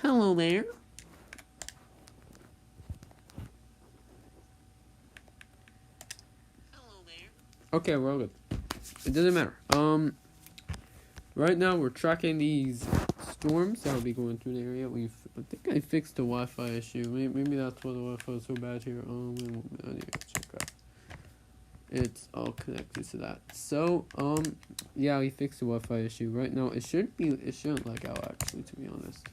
Hello there. Okay, we're all good. It doesn't matter. Right now we're tracking these storms that will be going through the area. I think I fixed the Wi-Fi issue. Maybe that's why the Wi-Fi is so bad here. I need to check out. It's all connected to that. So, yeah, we fixed the Wi-Fi issue. Right now, it shouldn't lag out actually, to be honest.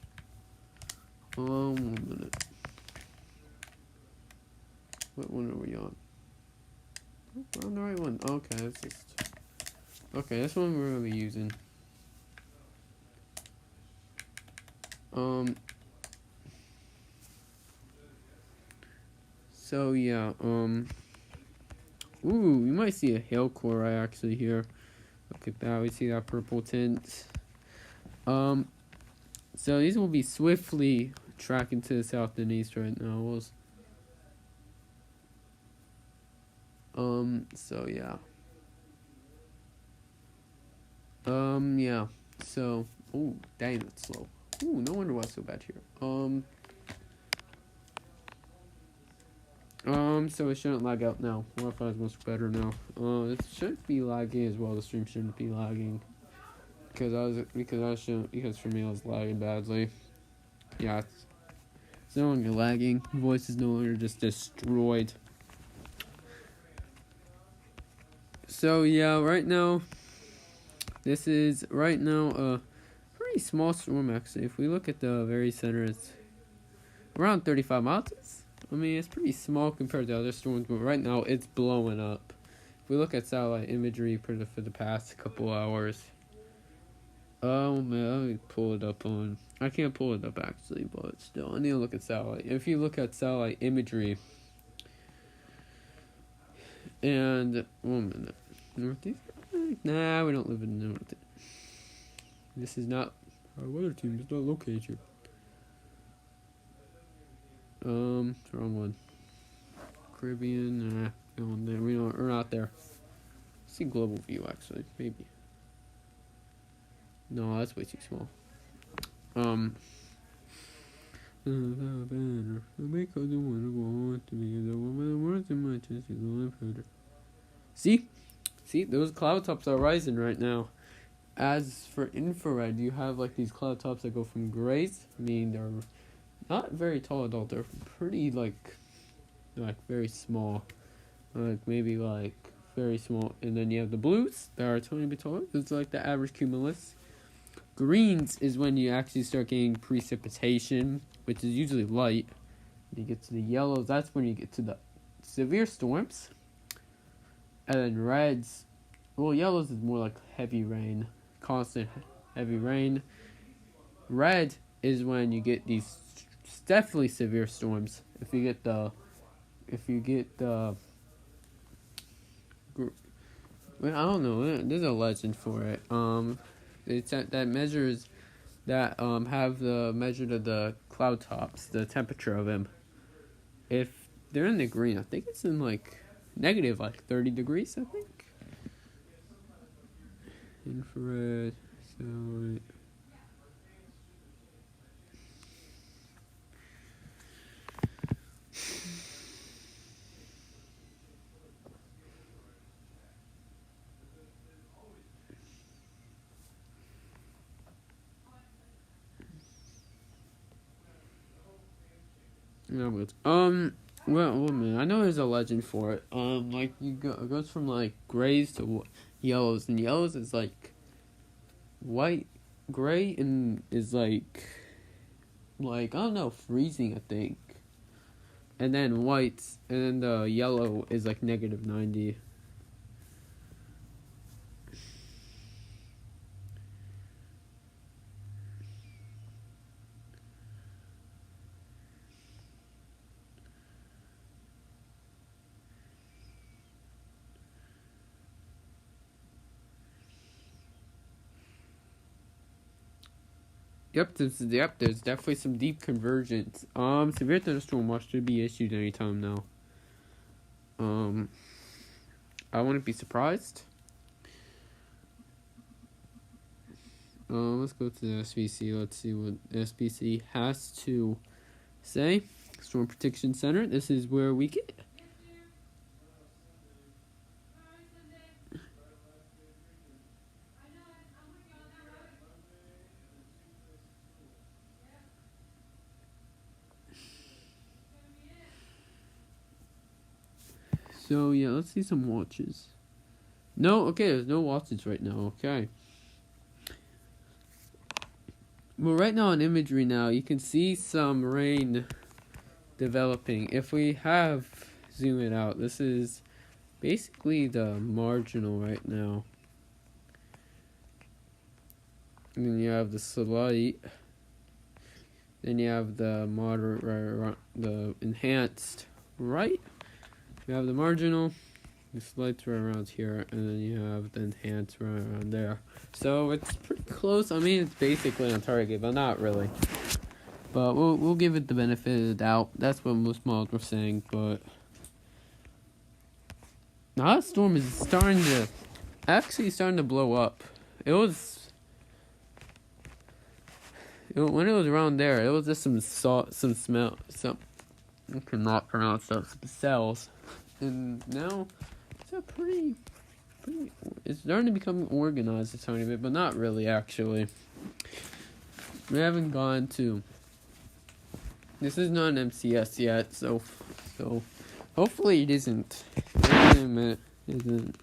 1 minute. What one are we on? We're on the right one. Okay, okay, this one we're gonna be using. So yeah, ooh, you might see a hail core actually here. Look at that, we see that purple tint. So these will be swiftly tracking to the south and east right now. So yeah. Yeah. So, ooh, dang, that's slow. Ooh, no wonder why it's so bad here. So it shouldn't lag out now. Wi-Fi is much better now. It shouldn't be lagging as well. The stream shouldn't be lagging because for me I was lagging badly. Yeah, it's no longer lagging. Voice is no longer just destroyed. So yeah, right now, this is a pretty small storm actually. If we look at the very center, it's around 35 miles. I mean, it's pretty small compared to other storms, but right now it's blowing up. If we look at satellite imagery for the past couple hours, oh man, let me pull it up on. I can't pull it up actually, but still, I need to look at satellite. If you look at satellite imagery, and 1 minute, Northeast. Nah, we don't live in the Northeast. This is not our weather team. It's not located here. Wrong one. Caribbean. We're not there. Let's see global view actually, maybe. No, that's way too small. See, those cloud tops are rising right now. As for infrared, you have like these cloud tops that go from grays. I mean, they're not very tall at all. They're pretty like very small, like maybe like very small. And then you have the blues that are a tiny bit taller. It's like the average cumulus. Greens is when you actually start getting precipitation, which is usually light. You get to the yellows, that's when you get to the severe storms. And then reds, well, yellows is more like heavy rain, constant heavy rain. Red is when you get these definitely severe storms. If you get the, well, I don't know. There's a legend for it. It's that measures that have the measure of the cloud tops, the temperature of them. If they're in the green, I think it's in like negative 30 degrees. I think. Infrared, satellite. Well, man, I know there's a legend for it. It goes from like grays to yellows, and yellows is like white, gray, and is like I don't know, freezing, I think. And then whites, and then the yellow is like negative 90. There's definitely some deep convergence. Severe thunderstorm watch should be issued anytime now. I wouldn't be surprised. Let's go to the SBC. Let's see what SBC has to say. Storm Protection Center. This is where we get. So yeah, let's see some watches. No, okay, there's no watches right now. Okay. Well, right now on imagery now, you can see some rain developing. If we zoom it out, this is basically the marginal right now. And then you have the slight. Then you have the moderate, the enhanced right. You have the marginal. The slight's right around here, and then you have the enhanced right around there. So it's pretty close. I mean, it's basically on target, but not really. But we'll give it the benefit of the doubt. That's what most models were saying. But the hot storm is starting to blow up. When it was around there, it was just some smell, I cannot pronounce those cells, and now it's it's starting to become organized a tiny bit, but not really actually. We haven't gone to. This is not an MCS yet, so hopefully it isn't. It isn't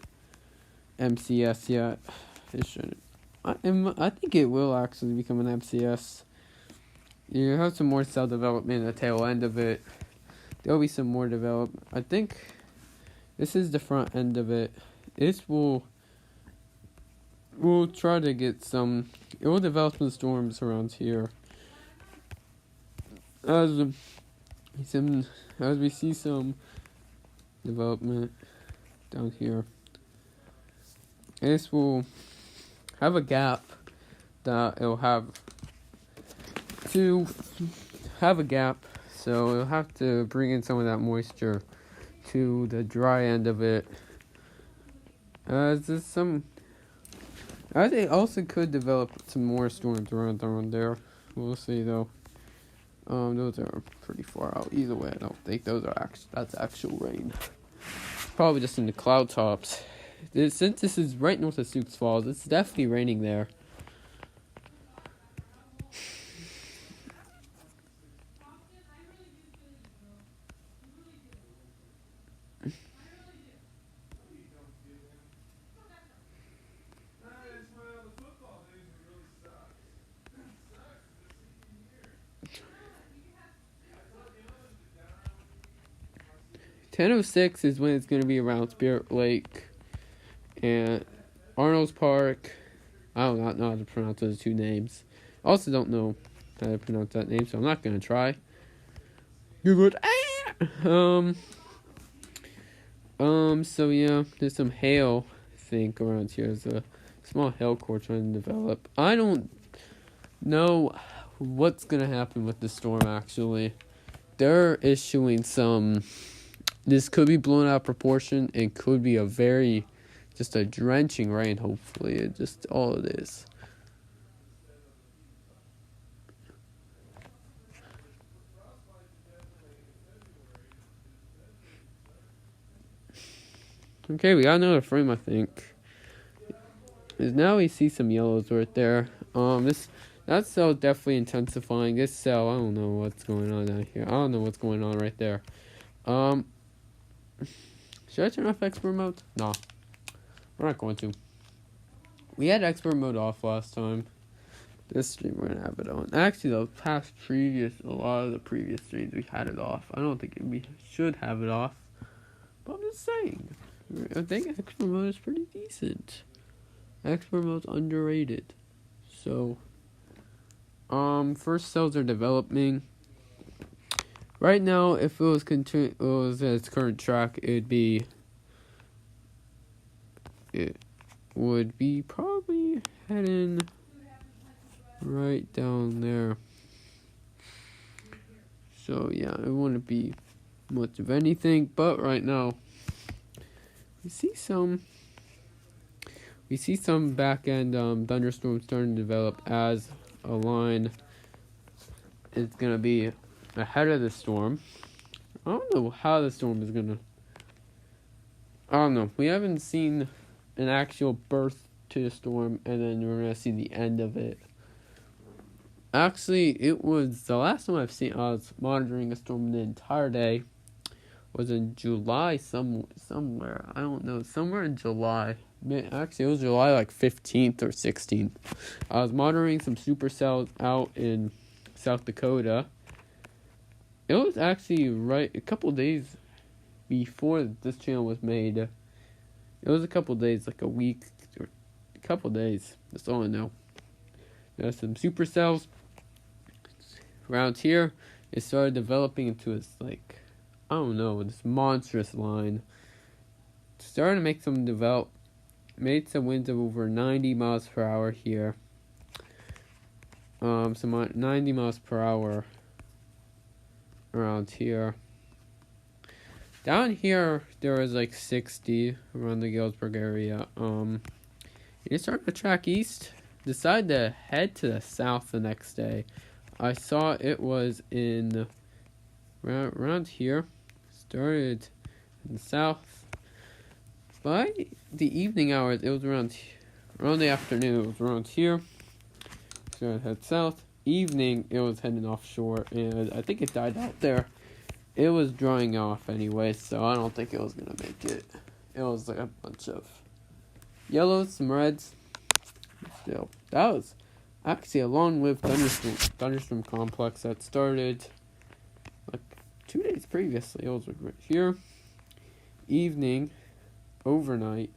MCS yet. It shouldn't. I think it will actually become an MCS. You have some more cell development at the tail end of it. There'll be some more development. I think this is the front end of it. We'll try to get some. It will develop some storms around here. As we see some development down here. This will have a gap that it'll have to have a gap, so it'll have to bring in some of that moisture to the dry end of it. I think also could develop some more storms around there. We'll see though. Those are pretty far out. Either way, I don't think that's actual rain. Probably just in the cloud tops. Since this is right north of Sioux Falls, it's definitely raining there. .10:06 is when it's going to be around Spirit Lake and Arnold's Park. I do not know how to pronounce those two names. I also don't know how to pronounce that name, so I'm not going to try. Google it. So yeah, there's some hail, I think, around here. There's a small hail core trying to develop. I don't know what's going to happen with the storm, actually. They're issuing some. This could be blown out of proportion and could be just a drenching rain, hopefully. It's just all it is. Okay, we got another frame, I think. Now we see some yellows right there. That cell definitely intensifying. This cell, I don't know what's going on out here. I don't know what's going on right there. Should I turn off expert mode? No. We're not going to. We had expert mode off last time. This stream we're gonna have it on. Actually, a lot of the previous streams we had it off. I don't think we should have it off. But I'm just saying. I think expert mode is pretty decent. Expert mode's underrated. So, first cells are developing. Right now, if it was at its current track, it would be probably heading right down there. So yeah, it wouldn't be much of anything, but right now we see some we see some back end thunderstorms starting to develop as a line is gonna be ahead of the storm. I don't know how the storm is gonna. I don't know. We haven't seen an actual birth to the storm, and then we're gonna see the end of it. Actually, it was the last time I was monitoring a storm the entire day was in July somewhere. I don't know, somewhere in July. Actually, it was July like 15th or 16th. I was monitoring some supercells out in South Dakota. It was actually right a couple days before this channel was made. It was a couple days, like a week or a couple days. That's all I know. There's some supercells around here. It started developing into this, like, I don't know, this monstrous line. Started to make some develop. Made some winds of over 90 miles per hour here. Some 90 miles per hour around here. Down here, there was like 60 around the Galesburg area. It started to track east. Decided to head to the south the next day. I saw it was in around here. Started in the south. By the evening hours, it was around the afternoon. It was around here. So I head south. Evening, it was heading offshore, and I think it died out there. It was drying off anyway, so I don't think it was gonna make it. It was like a bunch of yellows, some reds. Still, that was actually a long-lived thunderstorm complex that started like 2 days previously. It was like right here. Evening, overnight.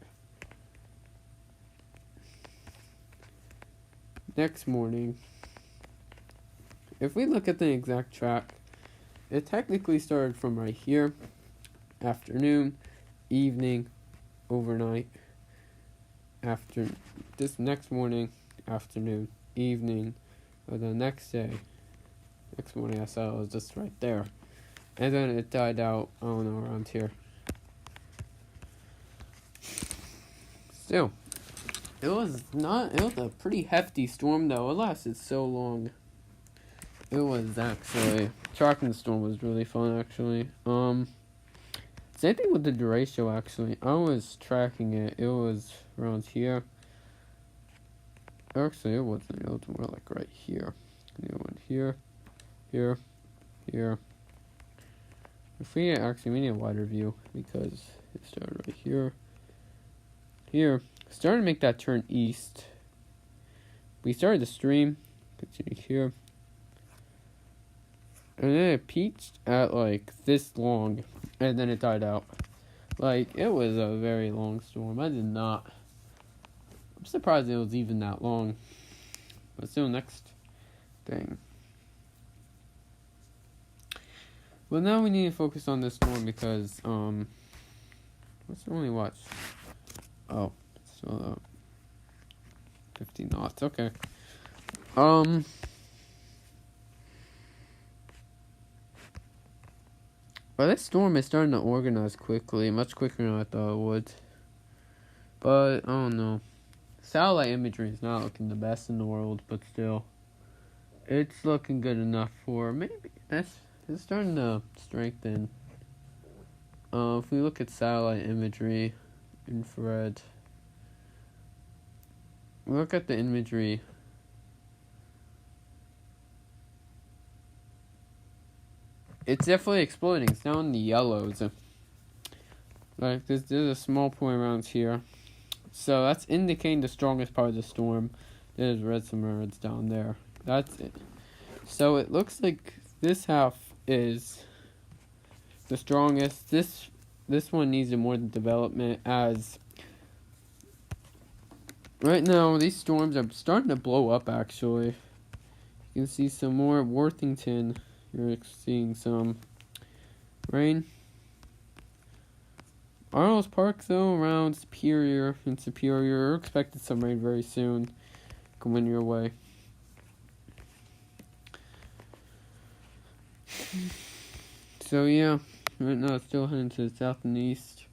Next morning. If we look at the exact track, it technically started from right here. Afternoon, evening, overnight. After this next morning, afternoon, evening, or the next day. Next morning I saw it was just right there. And then it died out, I don't know, around here. Still, it was a pretty hefty storm though. It lasted so long. It was actually, tracking the storm was really fun actually. Same thing with the derecho actually. I was tracking it. It was around here. Actually, it wasn't. It was more like right here. It went here, here, here. If we need a wider view because it started right here. Here, started to make that turn east. We started the stream. Continue here. And then it peaked at like this long, and then it died out. Like, it was a very long storm. I'm surprised it was even that long. But still, next thing. Well, now we need to focus on this storm because, let's only watch. Oh, so, 50 knots, okay. But this storm is starting to organize quickly, much quicker than I thought it would. But, I don't know. Satellite imagery is not looking the best in the world, but still. It's looking good enough for, maybe, it's starting to strengthen. If we look at satellite imagery, infrared. Look at the imagery. It's definitely exploding. It's now in the yellows. Like, there's a small point around here. So, that's indicating the strongest part of the storm. There's some reds down there. That's it. So, it looks like this half is the strongest. This one needs more development as... Right now, these storms are starting to blow up, actually. You can see some more Worthington. You're seeing some rain. Arnold's Park, though, around Superior and Superior. You're expecting some rain very soon coming your way. So, yeah. Right now, it's still heading to the south and east.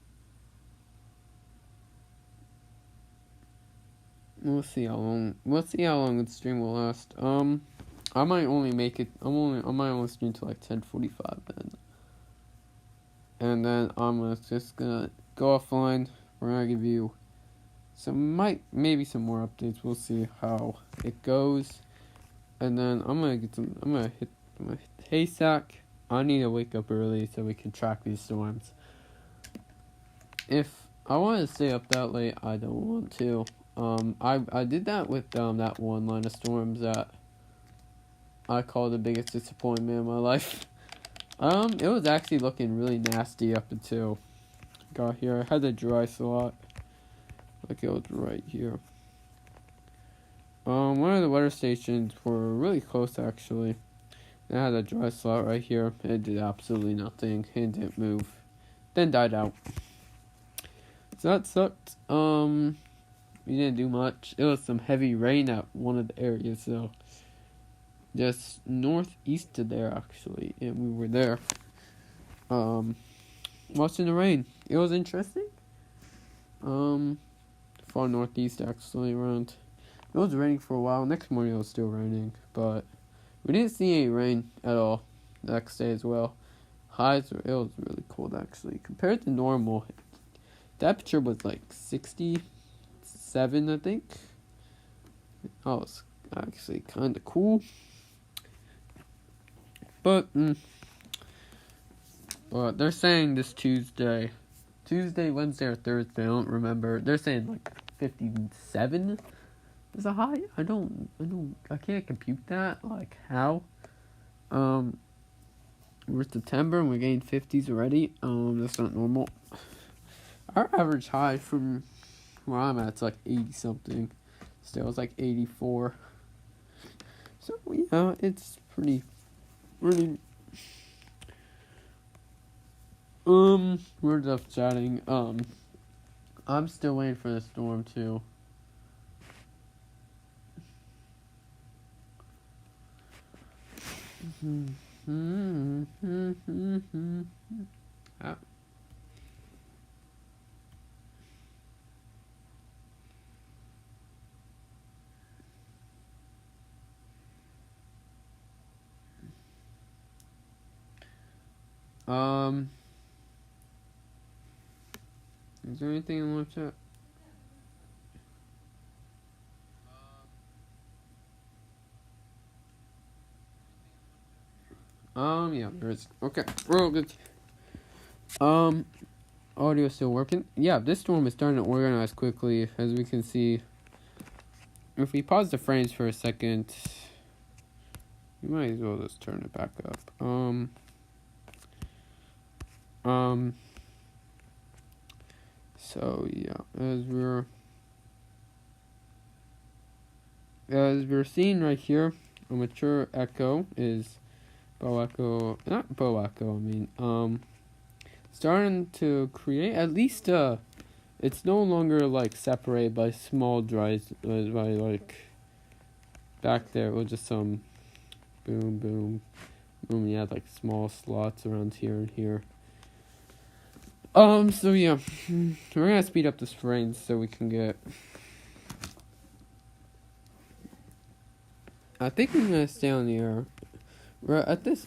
We'll see how long. We'll see how long the stream will last. I might only make it. I might only stream to like 10:45 then, and then I'm just gonna go offline. We're gonna give you maybe some more updates. We'll see how it goes, and then I'm gonna hit Haystack. I need to wake up early so we can track these storms. If I want to stay up that late, I don't want to. I did that with that one line of storms that I call the biggest disappointment in my life. It was actually looking really nasty up until got here. I had the dry slot, like it was right here. One of the weather stations were really close actually. It had a dry slot right here. It did absolutely nothing. It didn't move. Then died out. So that sucked. We didn't do much. It was some heavy rain at one of the areas, so just northeast of there actually, and we were there. Watching the rain. It was interesting. Far northeast actually around. It was raining for a while. Next morning it was still raining, but we didn't see any rain at all the next day as well. It was really cold actually. Compared to normal, temperature was like 67, I think. Oh, it's actually kind of cool. But they're saying this Tuesday, Wednesday, or Thursday, I don't remember. They're saying like 57 is a high. I can't compute that. Like how? We're September and we're getting 50s already. That's not normal. Our average high from where I'm at is like 80 something. Still, it's like 84. So yeah, it's pretty. We're just chatting. I'm still waiting for the storm too. Ah. Is there anything in live chat? Yeah, there is. Okay, we're all good. Audio is still working. Yeah, this storm is starting to organize quickly, as we can see. If we pause the frames for a second, we might as well just turn it back up. So yeah, as we're seeing right here, a mature echo is not bow echo. I mean, starting to create at least it's no longer like separated by small dries by like back there. It was just some boom boom boom. You had like small slots around here and here. So yeah, we're gonna speed up this range so we can get. I think we're gonna stay on the air. We're at this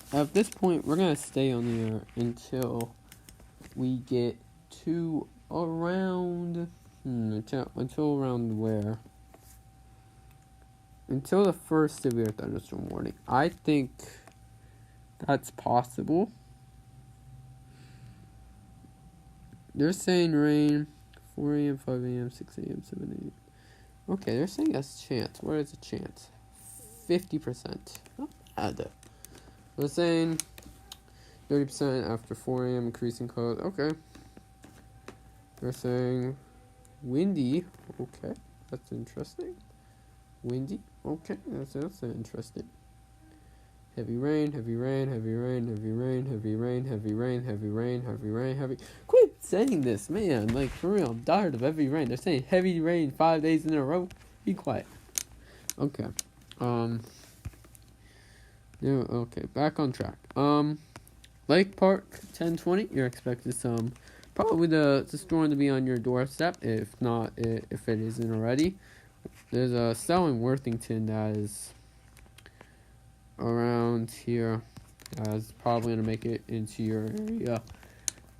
point. We're gonna stay on the air until we get to around. Until around where? Until the first severe thunderstorm warning. I think that's possible. They're saying rain 4 a.m., 5 a.m., 6 a.m., 7 a.m. Okay, they're saying a chance. What is a chance? 50%. Not bad. They're saying 30% after 4 a.m. increasing clouds. Okay. They're saying windy. Okay, that's interesting. Windy. Okay, that's interesting. Heavy rain, heavy rain, heavy rain, heavy rain, heavy rain, heavy rain, heavy rain, heavy rain, heavy. Quit saying this, man. Like, for real, I'm tired of heavy rain. They're saying heavy rain 5 days in a row. Be quiet. Okay. Yeah, okay, back on track. Lake Park 1020, you're expected probably the storm to be on your doorstep, if not, if it isn't already. There's a cell in Worthington that is around here. That's probably gonna make it into your area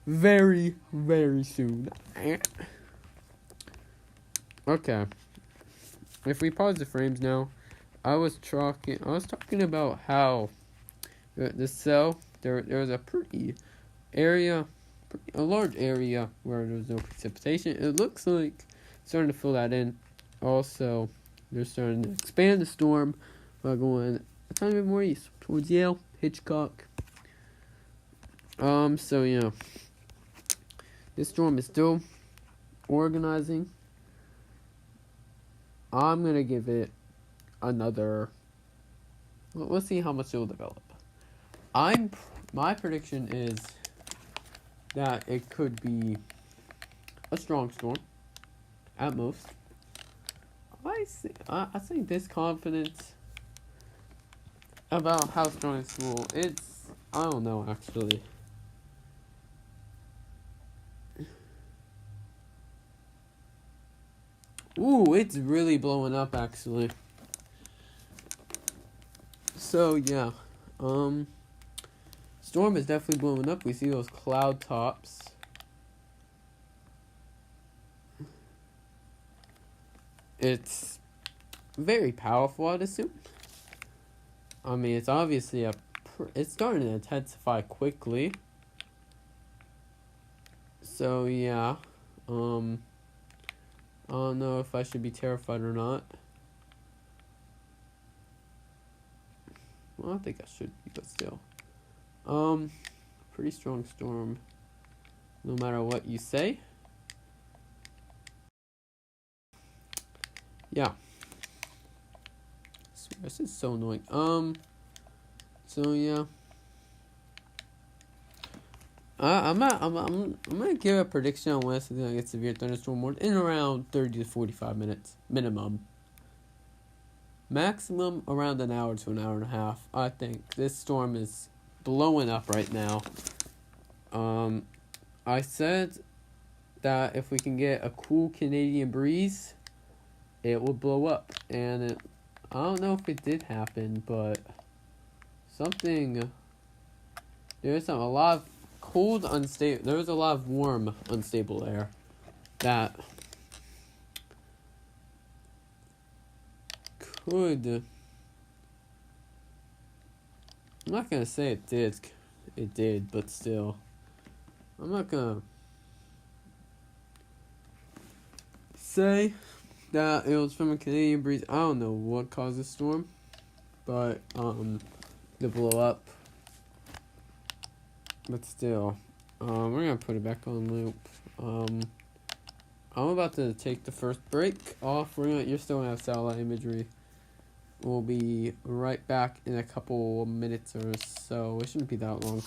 very, very soon. Okay. If we pause the frames now, I was talking about how the cell there's a a large area where there's no precipitation. It looks like starting to fill that in. Also, they're starting to expand the storm by going a tiny bit more east towards Yale, Hitchcock. So yeah, this storm is still organizing. I'm gonna give it another. We'll see how much it will develop. My prediction is that it could be a strong storm at most. I think this confidence about how strong this will. I don't know actually. Ooh, it's really blowing up actually. So yeah, storm is definitely blowing up. We see those cloud tops. It's very powerful, I'd assume. I mean, it's obviously it's starting to intensify quickly. So yeah, I don't know if I should be terrified or not. Well, I think I should be, but still. Pretty strong storm, no matter what you say. Yeah. This is so annoying. So yeah. I'm gonna give a prediction on when it's gonna get severe thunderstorm warned in around 30 to 45 minutes minimum. Maximum around an hour to an hour and a half. I think this storm is blowing up right now. I said that if we can get a cool Canadian breeze, it will blow up, and I don't know if it did happen, but there's a lot of cold, unstable. There was a lot of warm, unstable air that could. I'm not gonna say it did. It did, but still, I'm not gonna say that it was from a Canadian breeze. I don't know what caused the storm, but to blow up. But still, we're gonna put it back on loop. I'm about to take the first break off. You're still gonna have satellite imagery. We'll be right back in a couple minutes or so. It shouldn't be that long.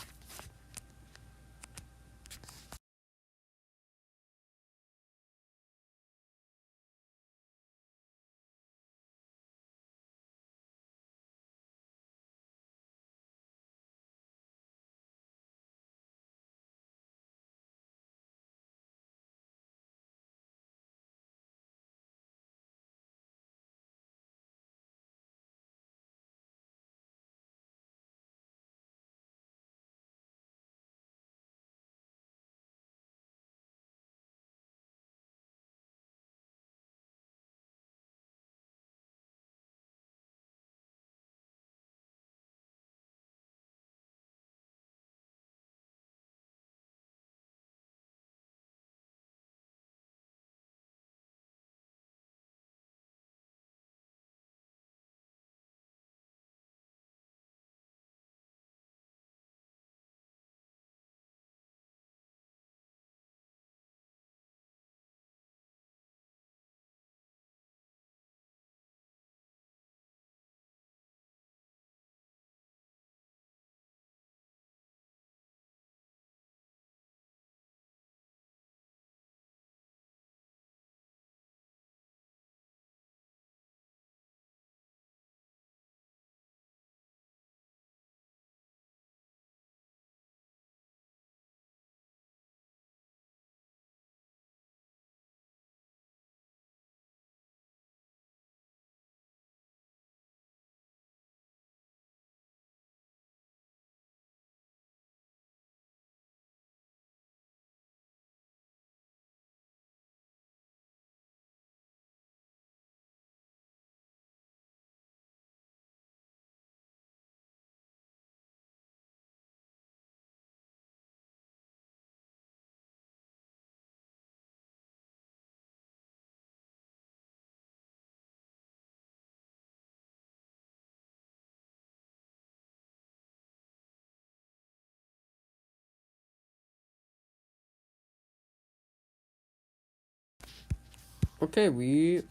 Okay, we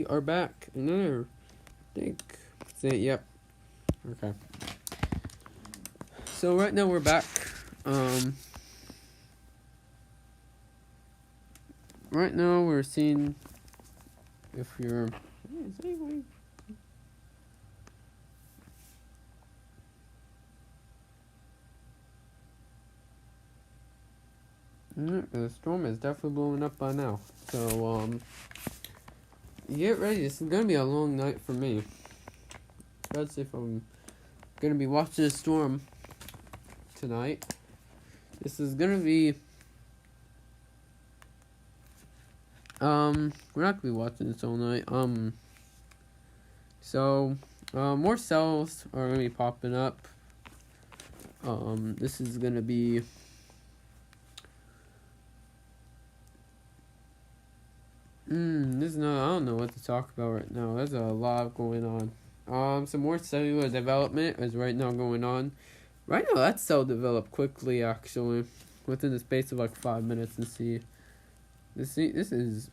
are back. Another think. Say yep. Okay. So right now we're back. Right now we're seeing if you're the storm is definitely blowing up by now. So get ready. This is gonna be a long night for me. Especially if I'm gonna be watching a storm tonight. This is gonna be we're not gonna be watching this all night. So more cells are gonna be popping up. This is gonna be this is not, I don't know what to talk about right now. There's a lot going on. Some more cellular development is right now going on. Right now, that cell developed quickly, actually, within the space of like 5 minutes. And see, this is.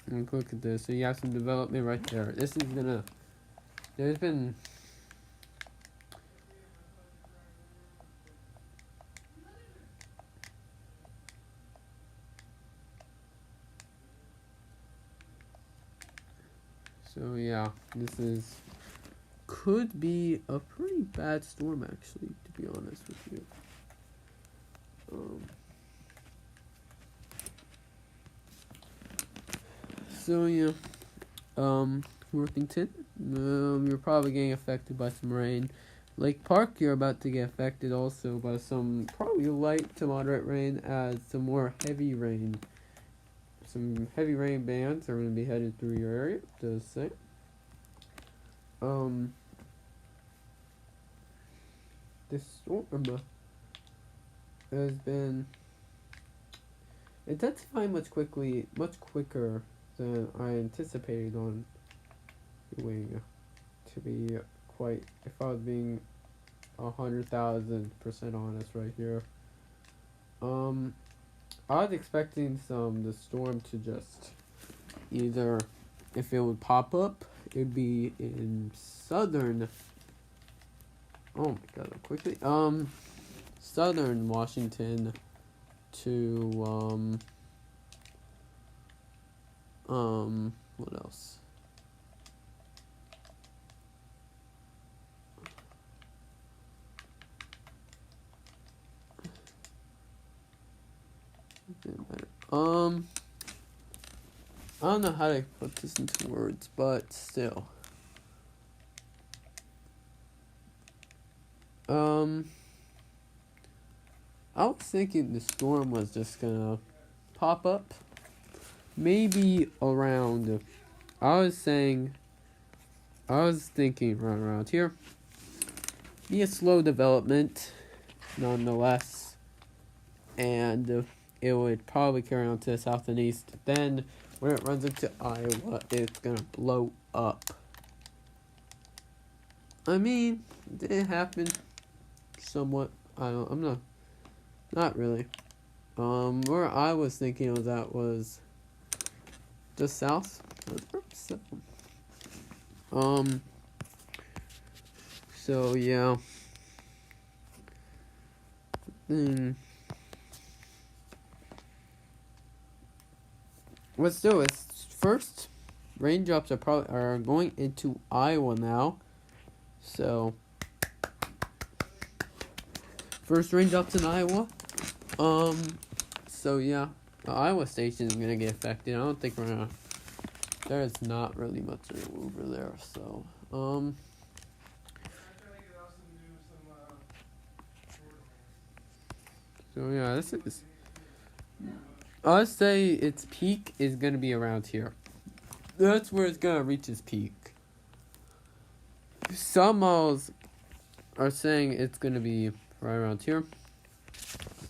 Look at this. So you have some development right there. This is gonna. There's been. So yeah, this could be a pretty bad storm, actually, to be honest with you. So yeah, Worthington, you're probably getting affected by some rain. Lake Park, you're about to get affected also by some probably light to moderate rain, as some more heavy rain. Some heavy rain bands are going to be headed through your area, it does say. This storm has been intensifying much quicker than I anticipated on doing, to be quite, if I was being 100,000% honest right here. I was expecting the storm to just either, if it would pop up, it would be in southern, oh my god, quickly, southern Washington to, what else? I don't know how to put this into words, but still. I was thinking the storm was just gonna pop up maybe around, I was thinking right around here. Be a slow development, nonetheless, and it would probably carry on to the south and east. Then, when it runs into Iowa, it's gonna blow up. I mean, it happened somewhat. Not really. Where I was thinking of that was just south. So yeah. But still, it's first raindrops are going into Iowa now. So first raindrops in Iowa. So yeah, the Iowa station is gonna get affected. I don't think there's not really much over there. So So yeah, this is. I'd say its peak is gonna be around here. That's where it's gonna reach its peak. Some malls are saying it's gonna be right around here.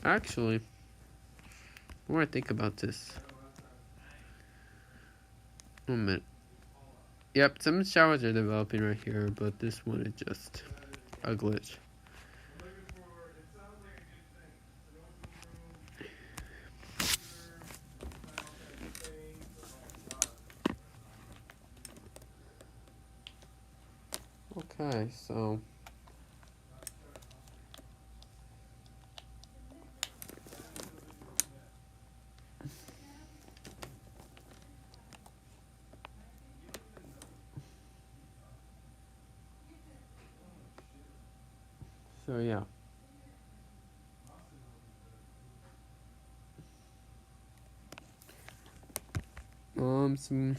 Actually, the more I think about this. 1 minute. Yep, some showers are developing right here, but this one is just a glitch. Okay, so yeah. Some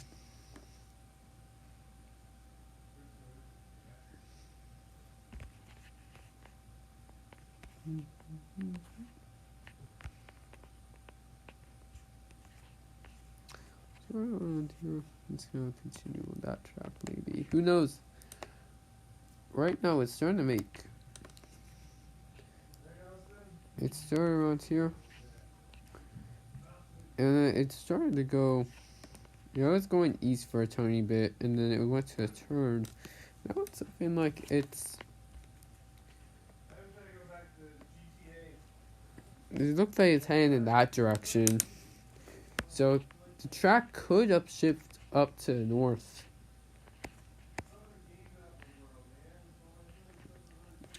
around here. It's gonna continue on that track, maybe. Who knows? Right now, it's starting to make. It started around here, and then it started to go. You know, it's going east for a tiny bit, and then it went to a turn. Now it's looking like it's. It looks like it's heading in that direction. So the track could upshift up to the north.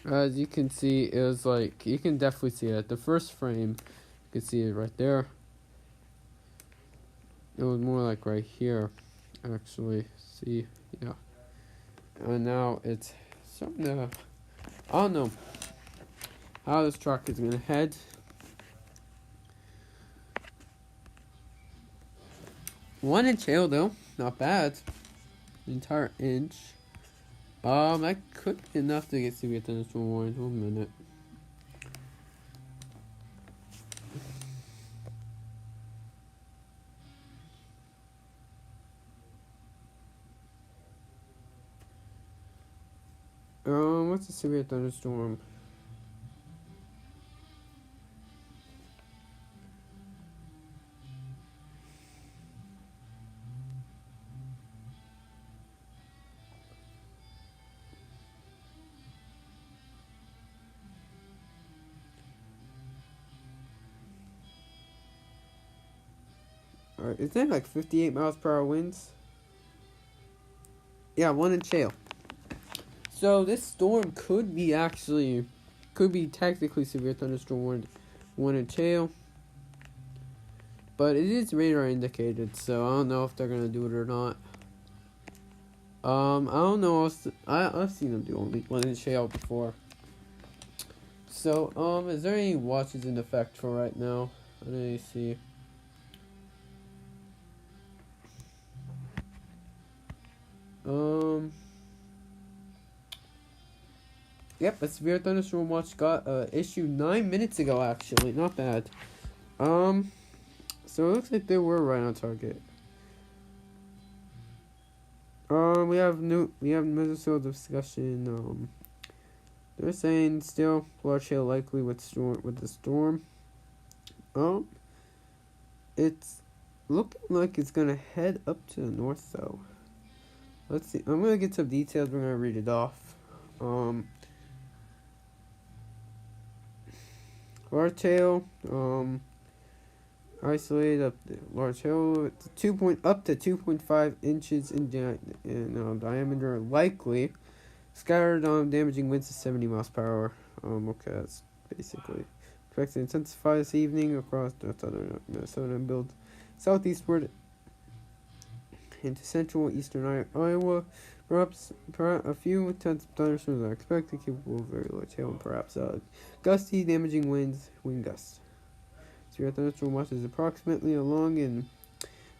As you can see, it was like, you can definitely see it. The first frame, you can see it right there. It was more like right here, actually. See, yeah. And now it's starting to, I don't know how this truck is going to head. One inch hail though, not bad. Entire inch. That could be enough to get severe thunderstorm warnings. 1 minute. What's a severe thunderstorm? Alright, is that like 58 miles per hour winds? Yeah, 1 inch hail. So this storm could be technically severe thunderstorm warned 1 inch hail. But it is radar indicated, so I don't know if they're gonna do it or not. I don't know. I've seen them do only 1 inch hail before. So, is there any watches in effect for right now? Let me see. Yep, a severe thunderstorm watch got issued 9 minutes ago. Actually, not bad. So it looks like they were right on target. We have Minnesota discussion. They're saying still large hail likely with the storm. It's looking like it's gonna head up to the north though. Let's see. I'm gonna get some details. We're gonna read it off. Large hail. Isolated up the large hail up to 2.5 inches in diameter, likely scattered damaging winds to 70 miles per hour. Okay, that's basically expected to intensify this evening across the southern Minnesota and build southeastward into central eastern Iowa. Perhaps a few intense thunderstorms are expected, capable of very large hail and perhaps gusty, damaging winds, wind gusts. Severe thunderstorm watch is approximately along in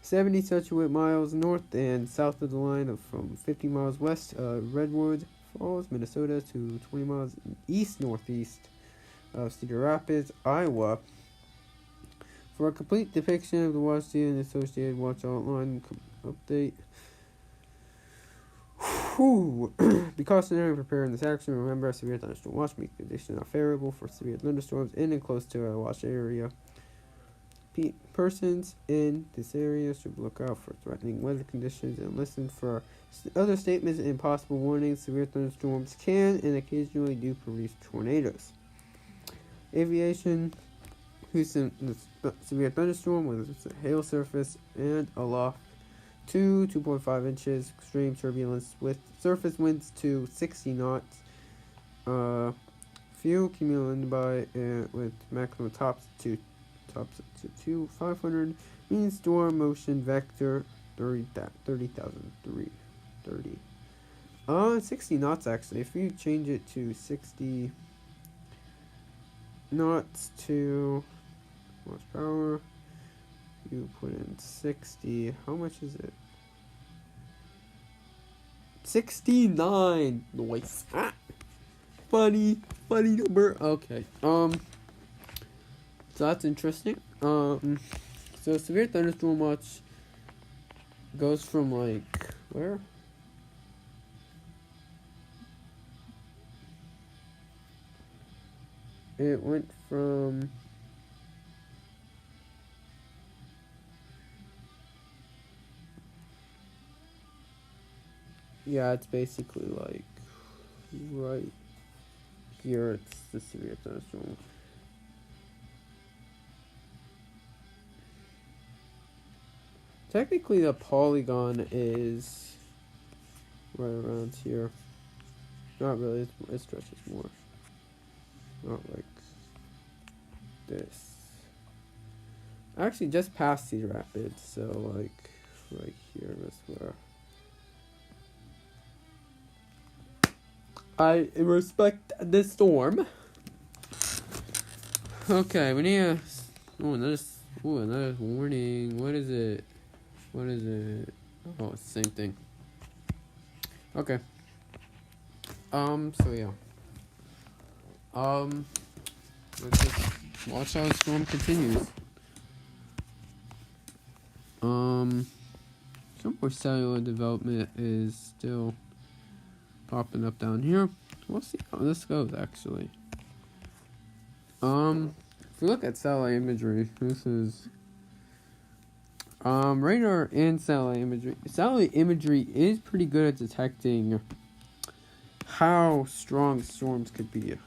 70 Scituate miles north and south of the line of from 50 miles west Redwood Falls, Minnesota to 20 miles east-northeast of Cedar Rapids, Iowa. For a complete depiction of the watch and associated watch outline update, be cautionary and prepare in this action. Remember, a severe thunderstorm watch means conditions are favorable for severe thunderstorms in and close to a watch area. Persons in this area should look out for threatening weather conditions and listen for other statements and possible warnings. Severe thunderstorms can and occasionally do produce tornadoes. Aviation, Houston, severe thunderstorm with a hail surface and aloft 2.5 inches. Extreme turbulence with surface winds to 60 knots. Fuel accumulated by with maximum tops to 500. Mean storm motion vector 30,000 30. 60 knots actually. If you change it to 60 knots to horsepower, you put in 60. How much is it? 69. Nice. Funny number. Okay. So that's interesting. So severe thunderstorm watch goes from like where? It went from it's basically like right here. It's the severe thunderstorm. Technically, the polygon is right around here. Not really. It stretches more. Not like this. Actually, just past Cedar Rapids. So, like, right here is where I respect the storm. Okay, we need another warning. What is it? Oh, it's the same thing. Okay. So yeah. Let's just watch how the storm continues. Some more cellular development is still popping up down here. We'll see how this goes, actually. If we look at satellite imagery, this is radar and satellite imagery. Satellite imagery is pretty good at detecting how strong storms could be.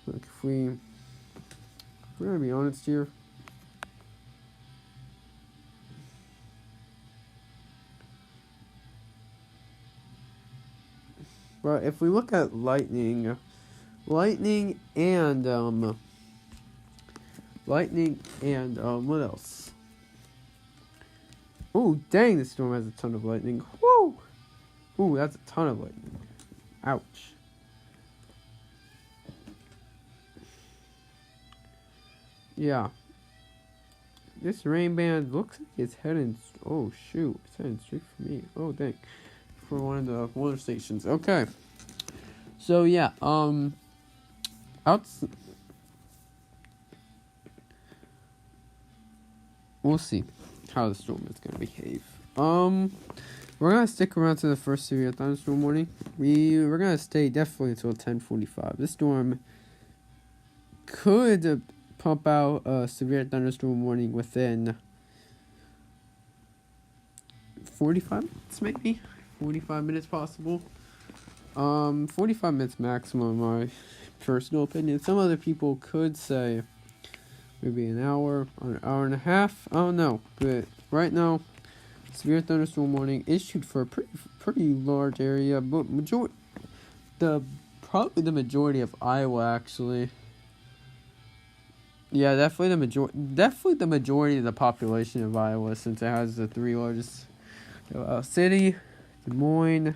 Like if we're gonna be honest here. But if we look at lightning and what else? Oh, dang, this storm has a ton of lightning. Woo! Ooh, that's a ton of lightning. Ouch. Yeah. This rain band looks like it's heading... Oh, shoot. It's heading straight for me. Oh, dang. For one of the weather stations. Okay. So, yeah. We'll see how the storm is going to behave. We're going to stick around to the first severe thunderstorm warning. We're going to stay definitely until 10:45. This storm could pump out a severe thunderstorm warning within 45 minutes, maybe. 45 minutes possible. 45 minutes maximum, my personal opinion. Some other people could say maybe an hour or an hour and a half. I don't know. But right now, severe thunderstorm warning issued for a pretty large area, but probably the majority of Iowa, actually. Yeah, definitely the majority of the population of Iowa, since it has the three largest city, Des Moines,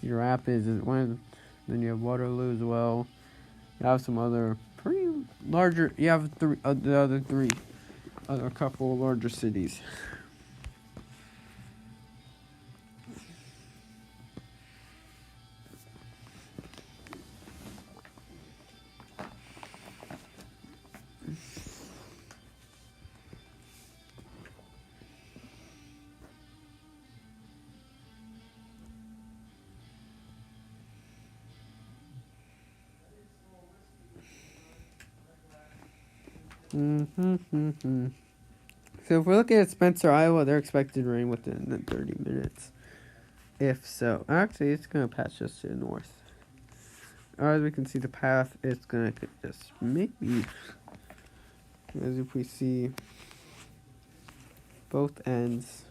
Cedar Rapids is one. Then you have Waterloo as well. You have some other pretty larger. You have the other couple larger cities. So if we're looking at Spencer, Iowa, they're expected to rain within 30 minutes. If so. Actually, it's going to pass just to the north. As we can see the path, it's going to just maybe, as if we see both ends,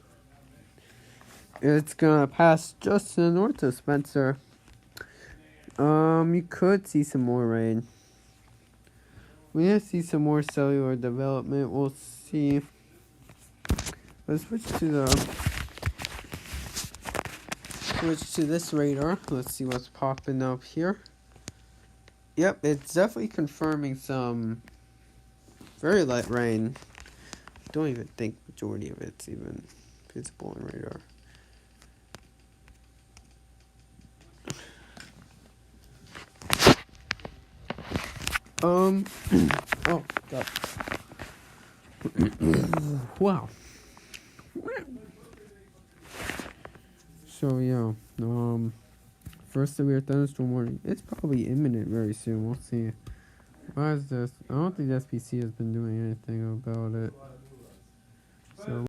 It's gonna pass just to the north of Spencer. You could see some more rain. We're gonna see some more cellular development. We'll see. Let's switch to this radar. Let's see what's popping up here. Yep, it's definitely confirming some very light rain. Don't even think majority of it's even visible on radar. Oh god. Wow. So yeah, first severe thunderstorm warning. It's probably imminent very soon. We'll see. Why is this? I don't think the SPC has been doing anything about it. So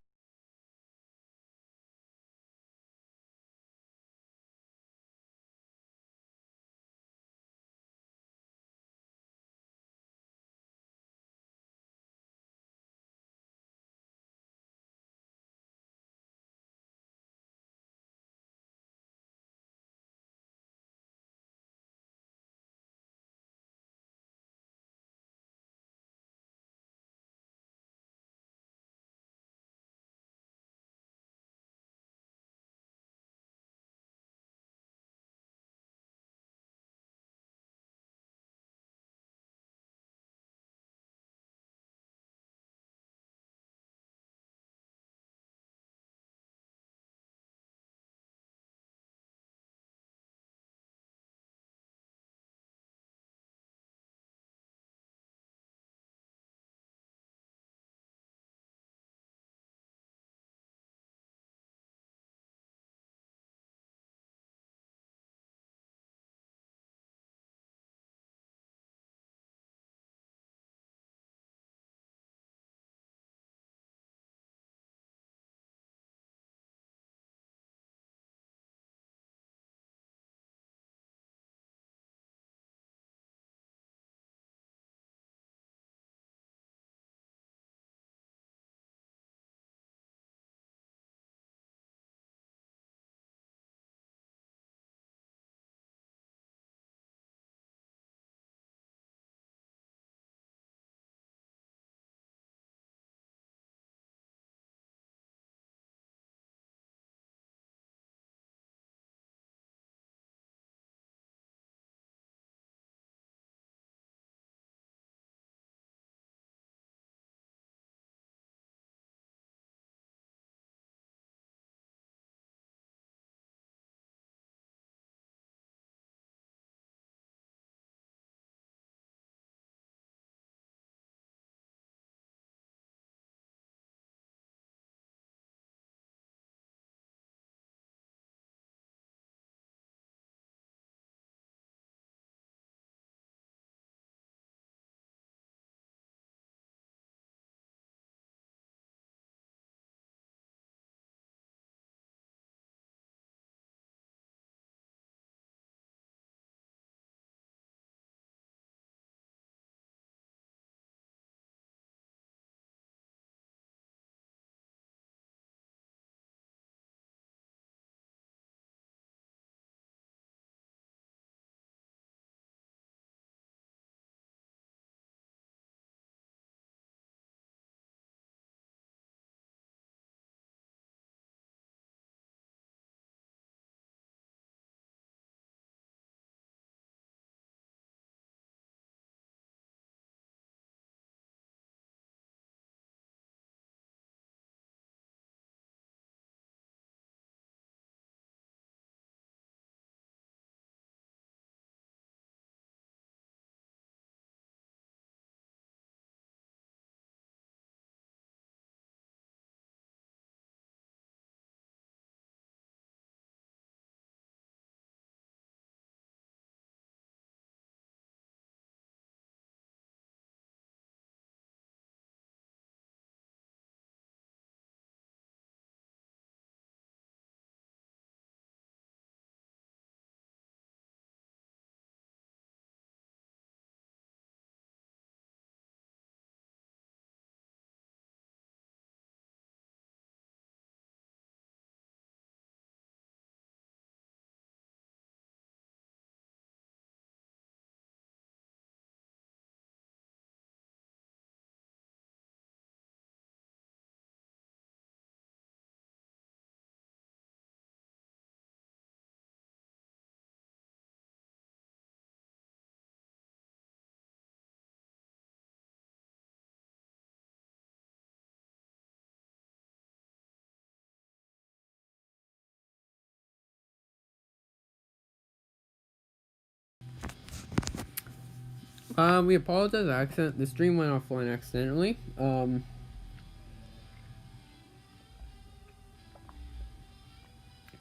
We apologize. The stream went offline accidentally.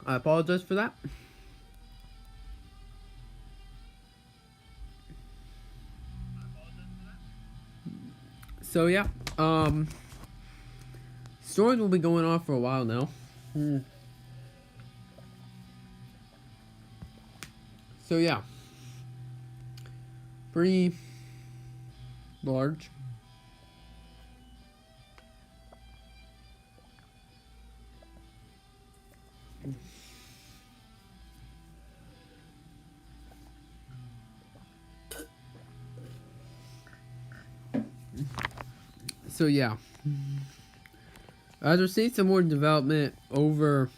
I apologize for that. So yeah, stories will be going on for a while now. So yeah, pretty large. So yeah, as we're seeing some more development over,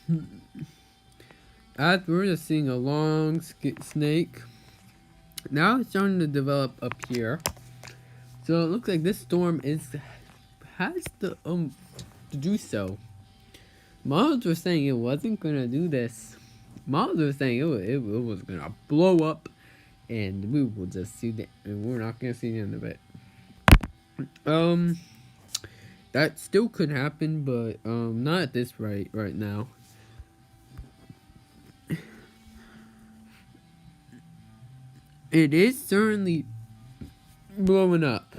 as we're just seeing a long snake. Now it's starting to develop up here. So it looks like this storm has to do so. Models were saying it wasn't gonna do this. Models were saying it was gonna blow up, and we will just see that, and we're not gonna see the end of it. That still could happen, but not at this right now. It is certainly blowing up.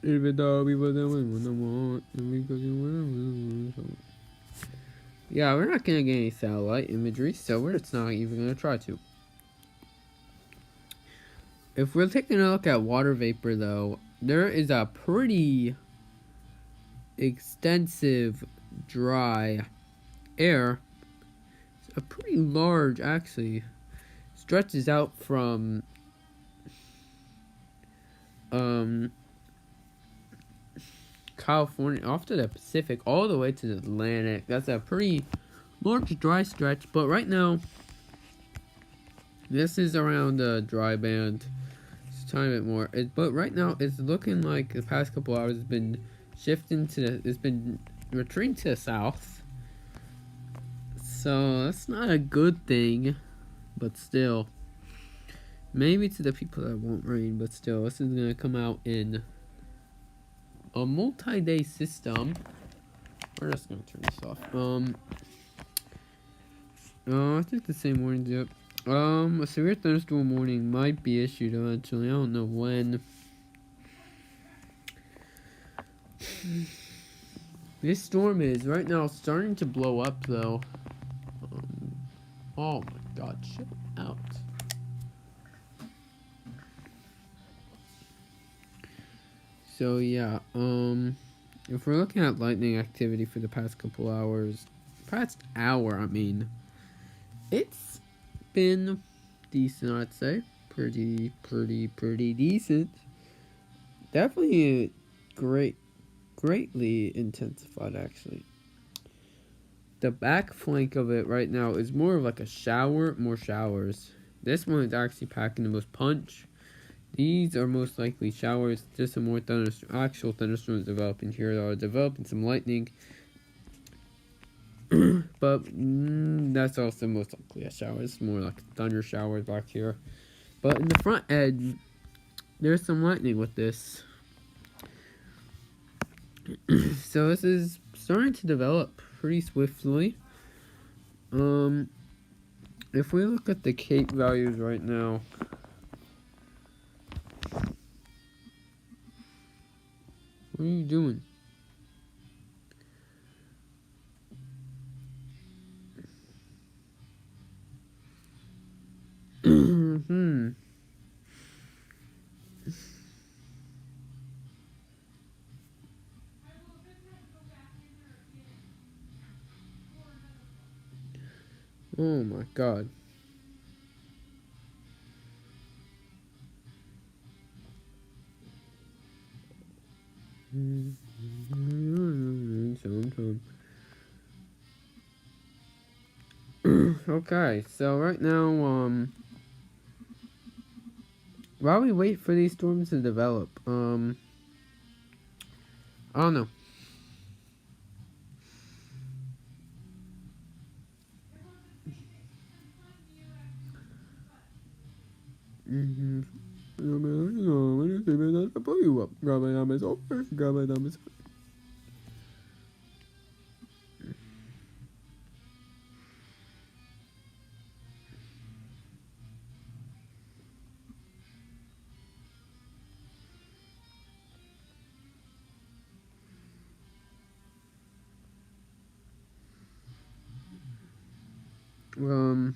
Even though we wasn't what I want, yeah, we're not gonna get any satellite imagery, so we're just not even gonna try to. If we're taking a look at water vapor, though, there is a pretty extensive dry air. It's a pretty large, actually, stretches out from California off to the Pacific all the way to the Atlantic. That's a pretty large dry stretch, but right now this is around the dry band. Let's time it more. But right now it's looking like the past couple hours has been shifting it's been retreating to the south. So that's not a good thing, but still. Maybe to the people that won't rain, but still, this is gonna come out in a multi-day system. We're just gonna turn this off. I think the same warnings up. A severe thunderstorm warning might be issued eventually. I don't know when. This storm is right now starting to blow up, though. Oh my God! Shut out. So yeah, if we're looking at lightning activity for the past couple hours, past hour, I mean, it's been decent, I'd say. Pretty decent. Definitely greatly intensified, actually. The back flank of it right now is more of like a shower, more showers. This one is actually packing the most punch. These are most likely showers, just some more actual thunderstorms developing here. They are developing some lightning. But that's also most likely a shower. It's more like thunder showers back here. But in the front edge, there's some lightning with this. So this is starting to develop pretty swiftly. If we look at the Cape values right now, what are you doing? Oh my God. Okay, so right while we wait for these storms to develop, I don't know. Mm-hmm. Um,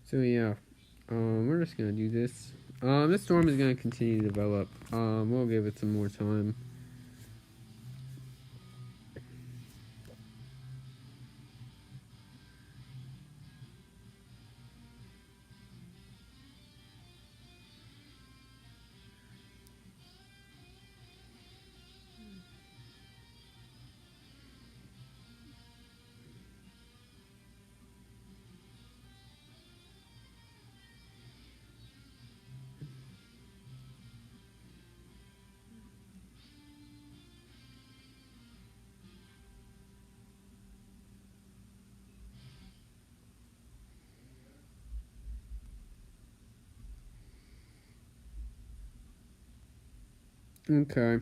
so yeah, we're just gonna do this. This storm is gonna continue to develop. We'll give it some more time. Okay.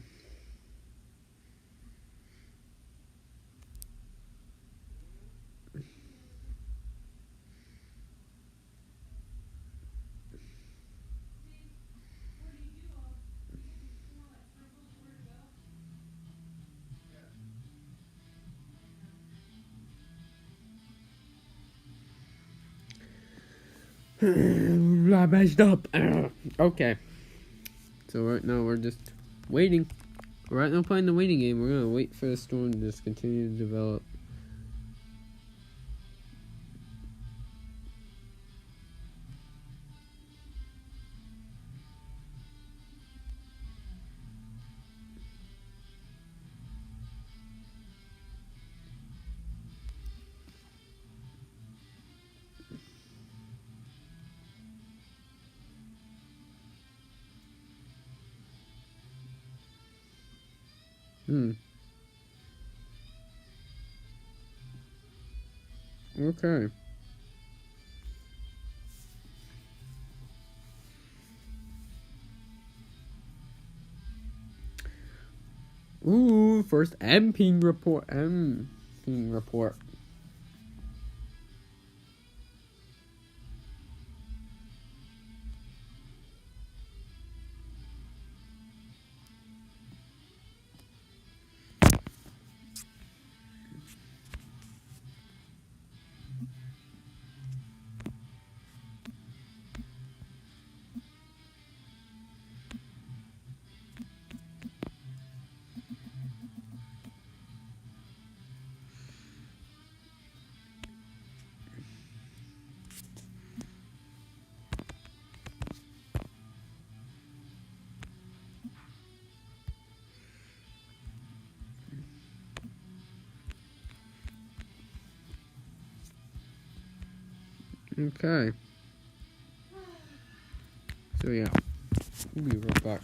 I messed up. Okay. So right now we're just waiting. Right now playing the waiting game. We're gonna wait for the storm to just continue to develop. Okay. Ooh, first M ping report. M ping report. Okay. So yeah, we'll be right back.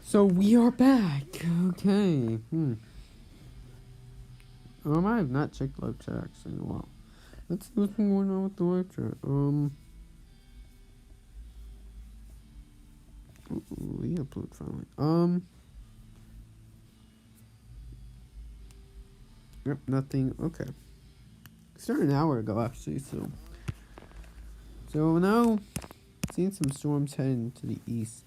So we are back. Okay. I have not checked live chat actually in a while. Let's see what's going on with the live chat. We upload finally. Yep, nothing. Okay. Started an hour ago actually, so now seeing some storms heading to the east.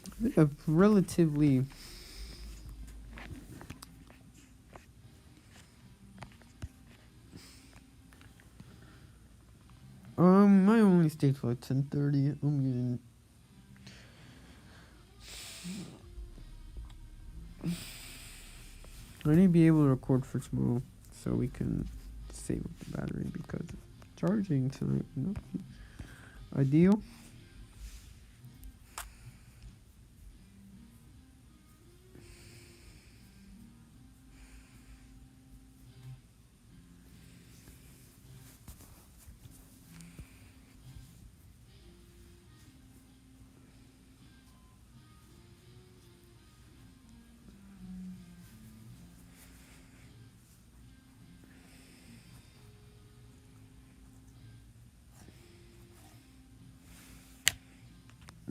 I think a relatively I only stayed for like 10:30. I'm getting I need to be able to record for tomorrow so we can save up the battery because charging tonight not ideal.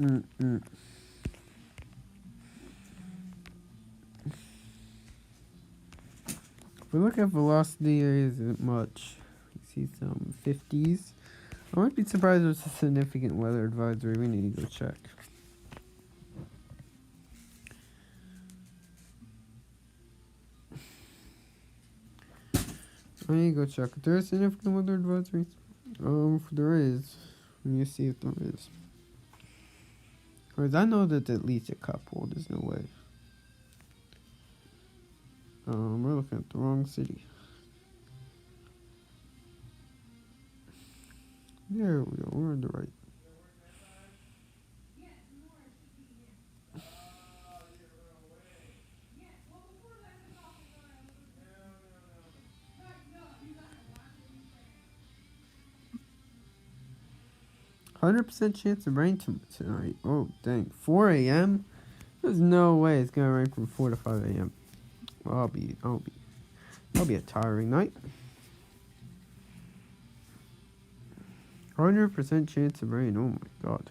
If we look at velocity, there isn't much. You see some 50s. I wouldn't be surprised if it's a significant weather advisory. We need to go check. I need to go check if there is significant weather advisory. If there is, let me see if there is. Because I know that at least a couple. There's no way. We're looking at the wrong city. There we go. We're on the right. %, chance of rain tonight. Oh, dang. 4 a.m.? There's no way it's gonna rain from 4 to 5 a.m. Well, I'll be a tiring night. 100% chance of rain. Oh my god.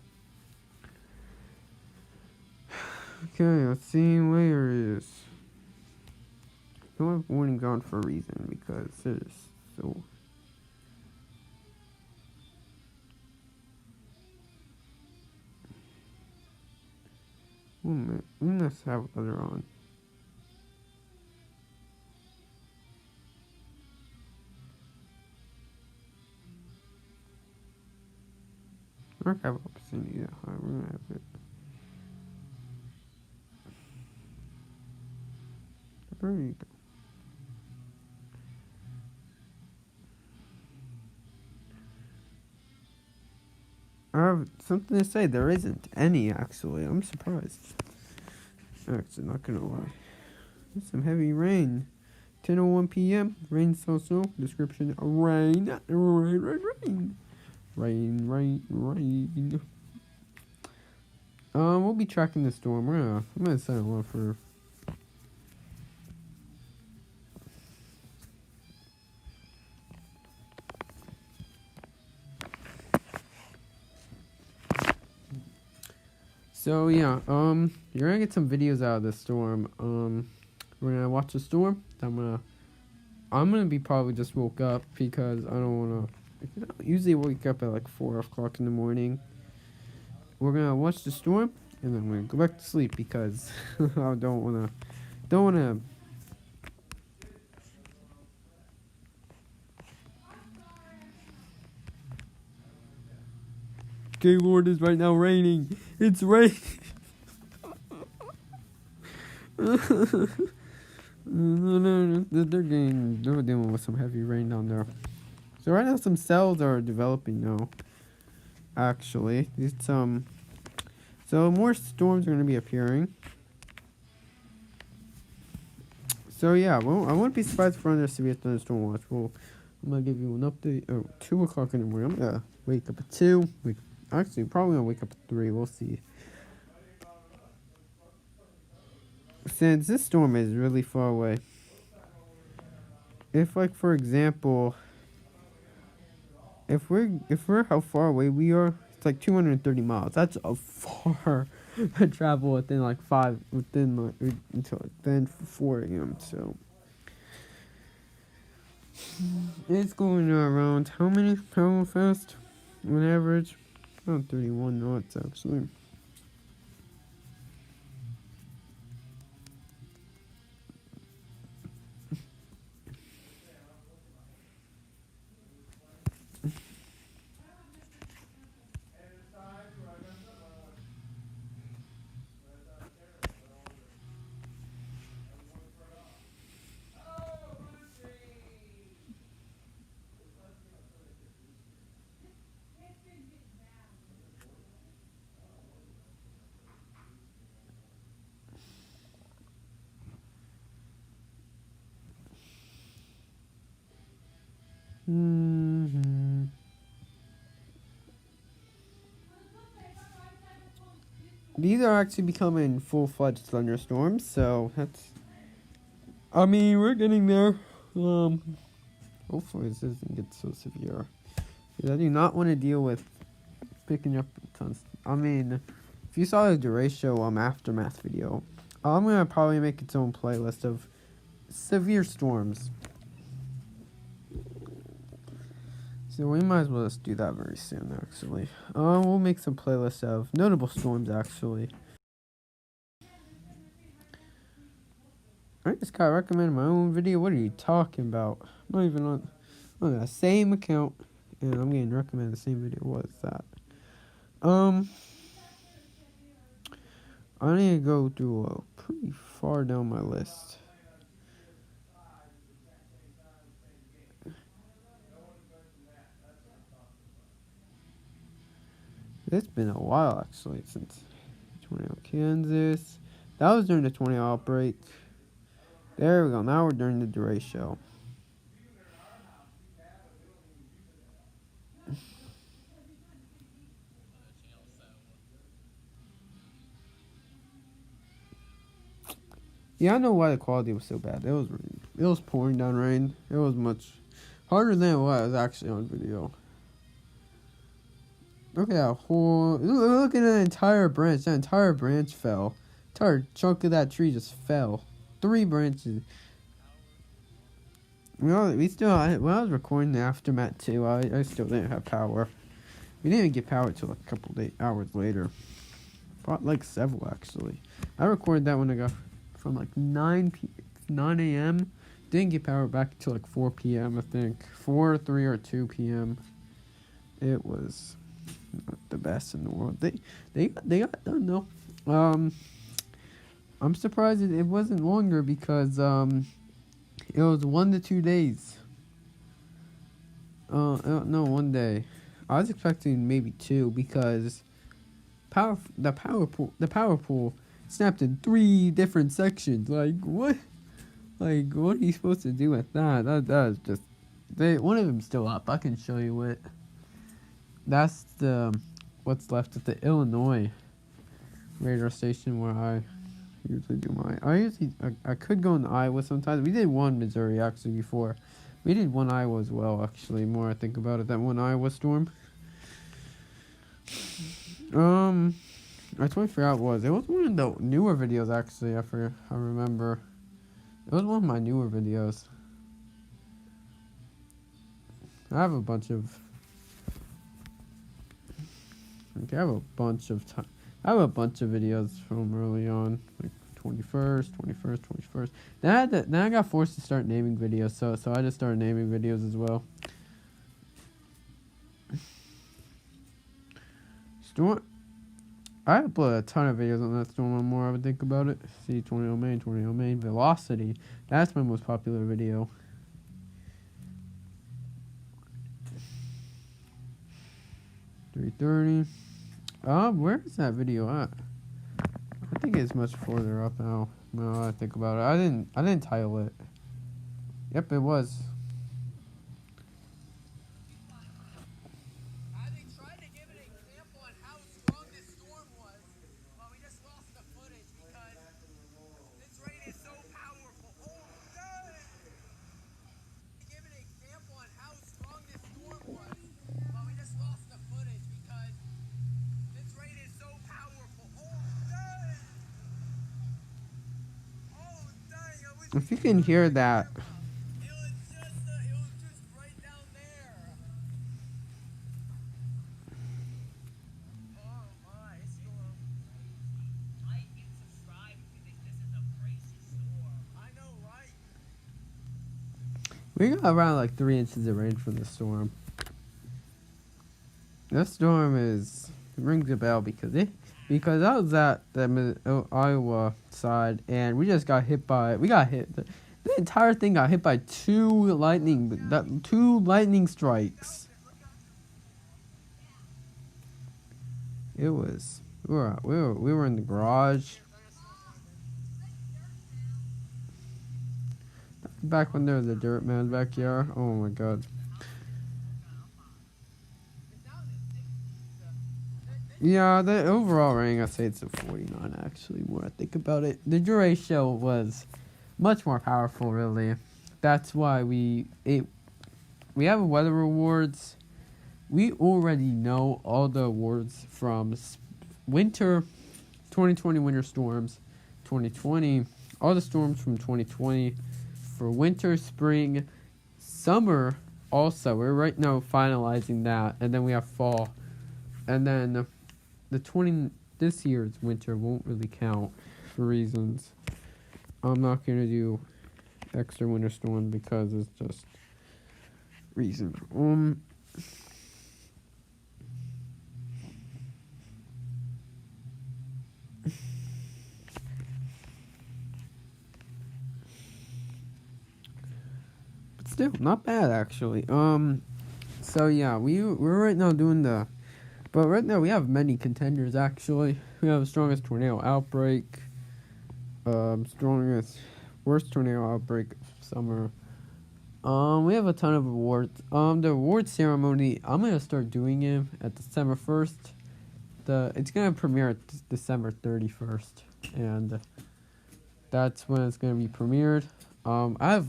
Okay, let's see where it is. I don't have warning on for a reason because it is so. Oh man, let's have weather on. Archive opportunity. Yeah, we're gonna have it. There you go. I have something to say. There isn't any, actually. I'm surprised. Actually, not gonna lie. There's some heavy rain. 10:01 p.m. Rain, so. Description: rain. We'll be tracking the storm. I'm gonna set it on for. So yeah, you're gonna get some videos out of the storm. We're gonna watch the storm. I'm gonna be probably just woke up because I don't wanna. I usually wake up at like 4 o'clock in the morning. We're gonna watch the storm and then we're gonna go back to sleep because I don't wanna. Gaylord is right now raining. It's raining. No, they're dealing with some heavy rain down there. So right now some cells are developing now. Actually, so more storms are going to be appearing. So yeah, well, I wouldn't be surprised if we're under severe thunderstorm watch. I'm gonna give you an update. Oh, 2 o'clock in the morning. I'm gonna wake up at 2. Actually, probably gonna wake up at 3. We'll see. Since this storm is really far away, if like for example, if we're how far away we are, it's like 230 miles. That's a far travel within like 5 within like until then 4 a.m. So it's going around how fast on average? Around 31 knots actually. Mm-hmm. These are actually becoming full-fledged thunderstorms, so that's. I mean, we're getting there. Hopefully this doesn't get so severe. Because I do not want to deal with picking up tons. I mean, if you saw the Duratio aftermath video, I'm gonna probably make its own playlist of severe storms. So we might as well just do that very soon, actually. We'll make some playlists of notable storms, actually. I just got recommended my own video. What are you talking about? I'm not even on the same account, and I'm getting recommended the same video. What is that? I need to go through pretty far down my list. It's been a while, actually, since 20 Kansas. That was during the 20 outbreak. There we go. Now we're during the Duratio. Yeah, I know why the quality was so bad. It was pouring down rain. It was much harder than it was actually on video. Look at that look at that entire branch. That entire branch fell. Entire chunk of that tree just fell. 3 branches. When I was recording the aftermath too, I still didn't have power. We didn't get power till a couple hours later. Like several actually. I recorded that when I got from like 9 a.m. Didn't get power back until like 4 p.m. I think 4, 3, or 2 p.m. It was not the best in the world. They got done though. I'm surprised it wasn't longer because it was 1 to 2 days. No, 1 day. I was expecting maybe 2 because the power pool snapped in 3 different sections. Like what? Like what are you supposed to do with that? That is just one of them's still up. I can show you it. That's what's left at the Illinois radar station where I usually do I could go in Iowa sometimes. We did one Missouri actually before. We did one Iowa as well actually. More I think about it, that one Iowa storm. I totally forgot what it was. It was one of the newer videos actually. I remember. It was one of my newer videos. I have a bunch of videos from early on, like 21st. Then I got forced to start naming videos, so I just started naming videos as well. Storm. I uploaded a ton of videos on that storm. More I would think about it. See, tornado main, velocity. That's my most popular video. $330. Where is that video at? I think it's much further up now. Now I think about it. I didn't title it. Yep, it was. If you can hear that. We got around like 3 inches of rain from the storm. This storm rings a bell because I was at the Iowa side and we just got hit by the entire thing got hit by two lightning strikes. It was we were in the garage. Back when there was a dirt man's backyard. Oh my god. Yeah, the overall rating, I'd say it's a 49 actually, more I think about it. The Duratio was much more powerful, really. That's why we have weather awards. We already know all the awards from winter, 2020 winter storms, 2020, all the storms from 2020 for winter, spring, summer also. We're right now finalizing that, and then we have fall. And then this year's winter won't really count for reasons. I'm not going to do extra winter storm because it's just reason. But still, not bad actually. So yeah, we're right now doing but right now we have many contenders actually. We have the strongest tornado outbreak, worst tornado outbreak of summer. We have a ton of awards. The award ceremony, I'm gonna start doing it at December 1st. It's gonna premiere at December 31st, and that's when it's gonna be premiered. I have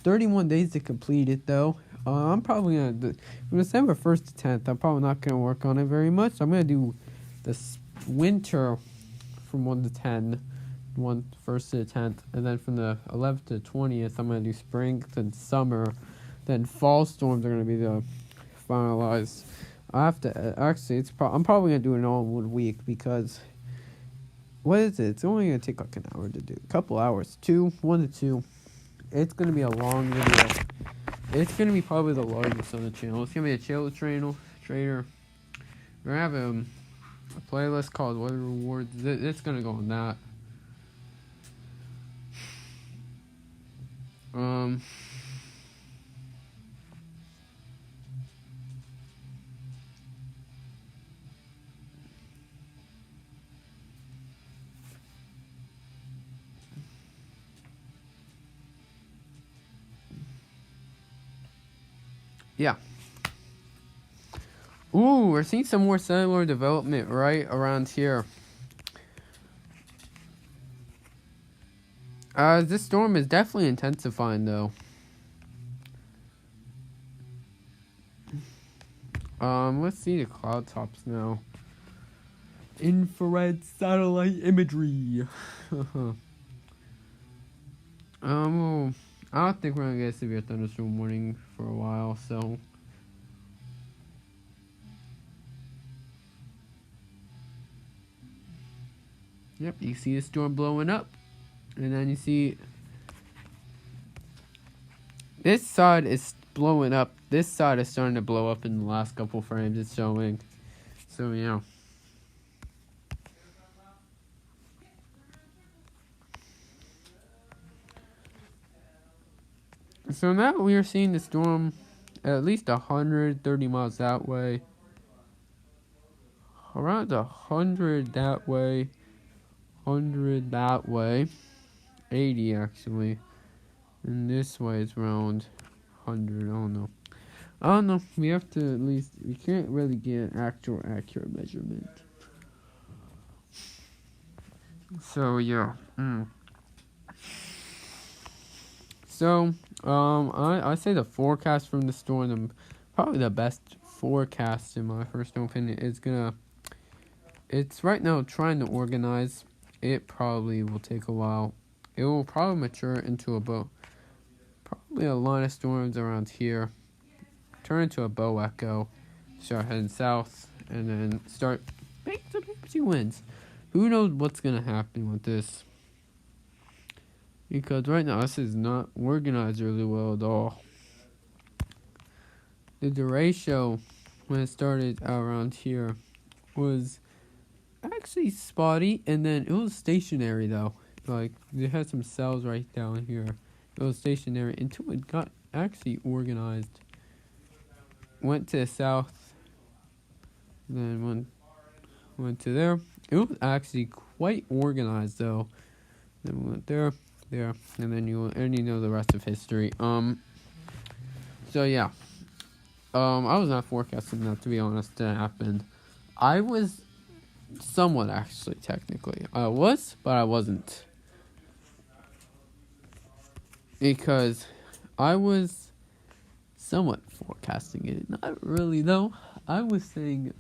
31 days to complete it though. I'm probably gonna from December 1st to 10th. I'm probably not gonna work on it very much. I'm gonna do this winter from 1 to 10, 1st to the 10th, and then from the 11th to the 20th, I'm gonna do spring, then summer, then fall storms are gonna be the finalized. I have to actually. I'm probably gonna do it all in 1 week because what is it? It's only gonna take like an hour to do. A couple hours, 1 to 2. It's gonna be a long video. It's gonna be probably the largest on the channel. It's gonna be a channel trader. We're gonna have a playlist called Weather Rewards. It's gonna go on that. Yeah. Ooh, we're seeing some more cellular development right around here. This storm is definitely intensifying though. Let's see the cloud tops now. Infrared satellite imagery. I don't think we're gonna get a severe thunderstorm warning for a while, so. Yep, you see the storm blowing up, and then you see this side is blowing up. This side is starting to blow up in the last couple frames it's showing. So, yeah. So now we are seeing the storm at least 130 miles that way. Around 100 that way. 100 that way. 80 actually. And this way is around 100. I don't know. We have to at least. We can't really get an accurate measurement. So, yeah. So, I say the forecast from the storm, probably the best forecast in my personal opinion, it's right now trying to organize. It probably will take a while. it will probably mature into a bow. Probably a line of storms around here. Turn into a bow echo. Start heading south. And then start making some damaging winds. Who knows what's going to happen with this? Because right now, this is not organized really well at all. The derecho, when it started around here, was actually spotty. And then it was stationary, though. Like, they had some cells right down here. It was stationary until it got actually organized. Went to the south. Then went to there. It was actually quite organized, though. Then we went there, and then you know the rest of history. So yeah. I was not forecasting that, to be honest. That happened. I was somewhat, actually, technically. I was, but I wasn't. Because I was somewhat forecasting it. Not really, though. I was saying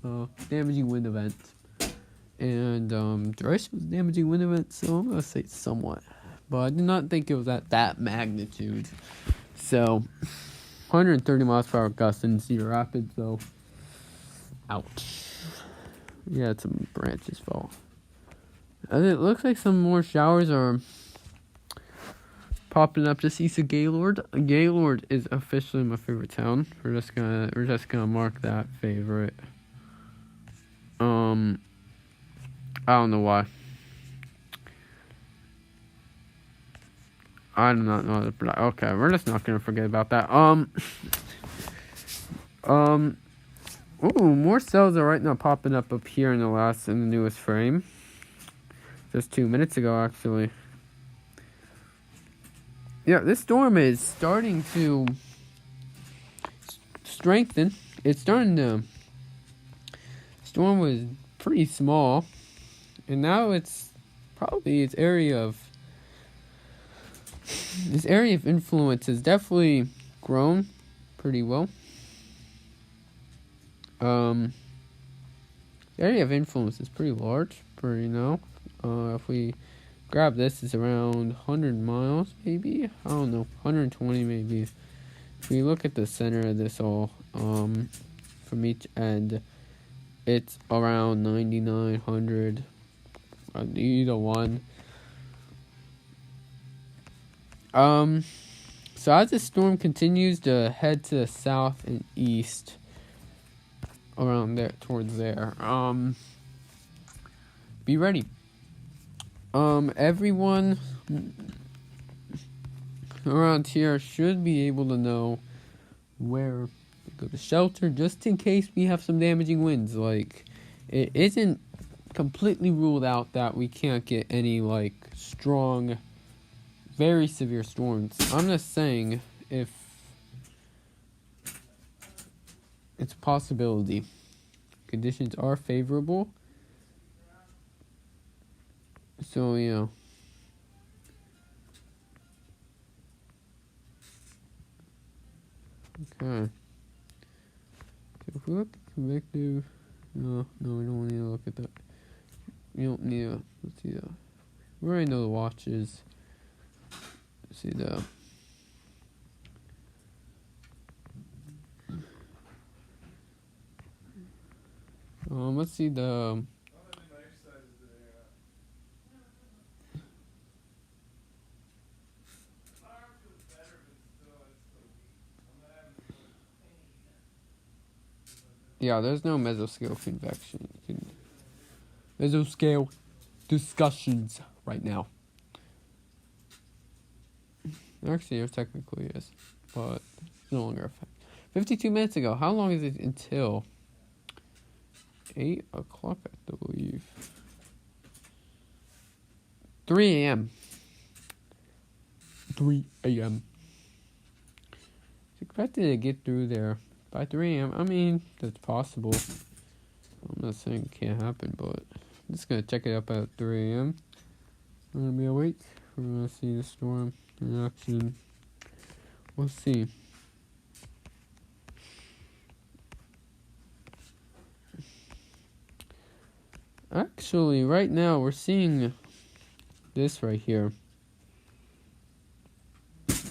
damaging wind event. And duration was damaging wind event, so I'm going to say somewhat. But I did not think it was at that magnitude. So, 130 miles per hour gusts in Cedar Rapids, though. Ouch. Yeah, some branches fall. It looks like some more showers are popping up just east of Gaylord. Gaylord is officially my favorite town. We're just gonna mark that favorite. I don't know why. I do not know. Okay, we're just not gonna forget about that. Ooh, more cells are right now popping up here in the newest frame. Just 2 minutes ago, actually. Yeah, this storm is starting to strengthen. It's starting to. Storm was pretty small, and now it's probably its area of influence has definitely grown pretty well. The area of influence is pretty large for if we grab this, it's around 100 miles, maybe? I don't know, 120 maybe. If we look at the center of this all, from each end, it's around 9,900, either one. So as the storm continues to head to the south and east, around there, towards there, be ready. Everyone around here should be able to know where to go to shelter, just in case we have some damaging winds. Like, it isn't completely ruled out that we can't get any, like, strong, very severe storms. I'm just saying, if it's a possibility, conditions are favorable. So, yeah. Okay. So if we look at convective, no, we don't need to look at that. We don't need to, let's see we already know the watches. Let's see let's see the yeah, there's no mesoscale convection. Mesoscale discussions right now. Actually, there technically is, but it's no longer effect. 52 minutes ago. How long is it until 8 o'clock, I believe? 3 a.m. 3 a.m. It's expected to get through there by 3 a.m. I mean, that's possible. I'm not saying it can't happen, but I'm just going to check it up at 3 a.m. I'm going to be awake. We're going to see the storm in action. We'll see. Actually, right now, we're seeing this right here.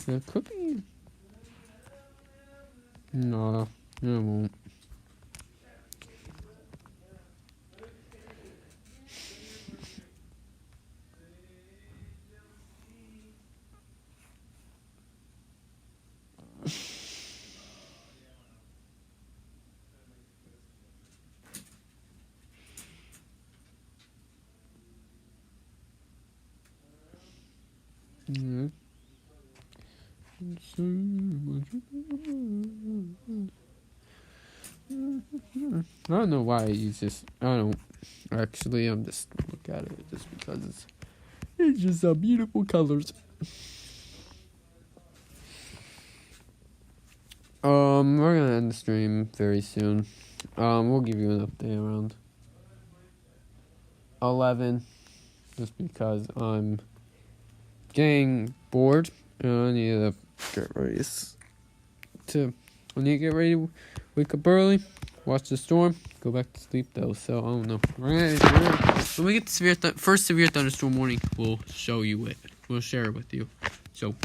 It could be. No, it won't. Yeah. I don't know why I use this. I don't. Actually, I'm just look at it just because it's just a beautiful colors. We're gonna end the stream very soon. We'll give you an update around 11, just because I'm getting bored and I need to get ready to wake up early, watch the storm, go back to sleep though. So I don't know. When we get the first severe thunderstorm warning, we'll show you it. We'll share it with you. So.